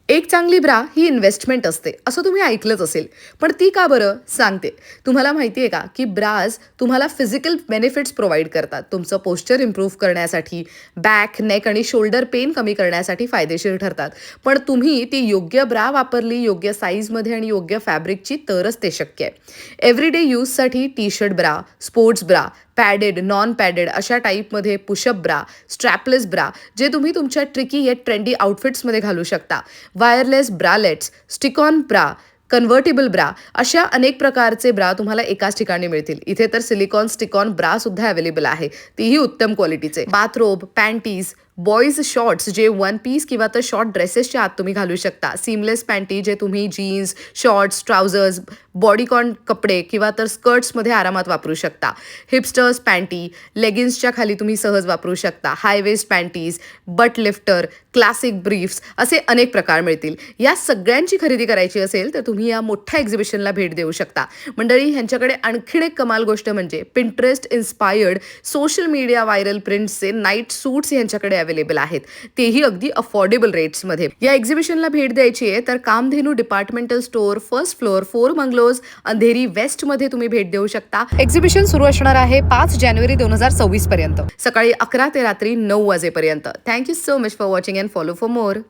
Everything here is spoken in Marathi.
एक चांगली ब्रा ही इन्व्हेस्टमेंट असते, असं तुम्ही ऐकलंच असेल. पण ती का बरं? सांगते. तुम्हाला माहिती आहे का, की ब्राज तुम्हाला फिजिकल बेनिफिट्स प्रोव्हाईड करतात. तुमचं पोश्चर इम्प्रूव्ह करण्यासाठी, बॅक, नेक आणि शोल्डर पेन कमी करण्यासाठी फायदेशीर ठरतात. पण तुम्ही ती योग्य ब्रा वापरली, योग्य साईजमध्ये आणि योग्य फॅब्रिकची तरच ते शक्य आहे. एव्हरीडे यूजसाठी T-shirt bra, sports bra, padded, non padded अशा टाईपमध्ये पुशअप ब्रा, स्ट्रॅपलेस ब्रा जे तुम्ही तुमच्या ट्रिकी येट ट्रेंडी आउटफिट्समध्ये घालू शकता. Wireless bralettes, stick on bra, convertible bra अशा अनेक प्रकारचे ब्रा तुम्हाला एकाच ठिकाणी मिळतील. इथे तर सिलिकॉन स्टिक ऑन ब्रा सुद्धा अवेलेबल आहे, तीही उत्तम क्वालिटीचे. बाथरोब, पॅन्टीज, बॉईज शॉर्ट्स जे वन पीस किंवा तर शॉर्ट ड्रेसेसच्या आत तुम्ही घालू शकता. सीमलेस पॅन्टी जे तुम्ही जीन्स, शॉर्ट्स, ट्राउझर्स, बॉडीकॉन कपडे किंवा तर स्कर्ट्समध्ये आरामात वापरू शकता. हिपस्टर्स पॅन्टी, लेगिन्सच्या खाली तुम्ही सहज वापरू शकता. High waist panties, butt lifter, classic briefs असे अनेक प्रकार मिळतील. या सगळ्यांची खरेदी करायची असेल तर तुम्ही या मोठ्या एक्झिबिशनला भेट देऊ शकता. मंडळी, ह्यांच्याकडे आणखीन एक कमाल गोष्ट म्हणजे Pinterest inspired social media viral प्रिंट्सचे नाईट सूट्स यांच्याकडे अवेलेबल आहेत, तेही अगदी अफोर्डेबल रेट्समध्ये. या एक्झिबिशनला भेट द्यायची आहे तर Kamdhenu departmental store, first floor, 4 bungalows, Andheri वेस्टमध्ये तुम्ही भेट देऊ शकता. एक्झिबिशन सुरू असणार आहे 5 जानेवारी 2026 पर्यंत, सकाळी 11 ते रात्री 9 वाजेपर्यंत. Thank you so much for watching and follow for more.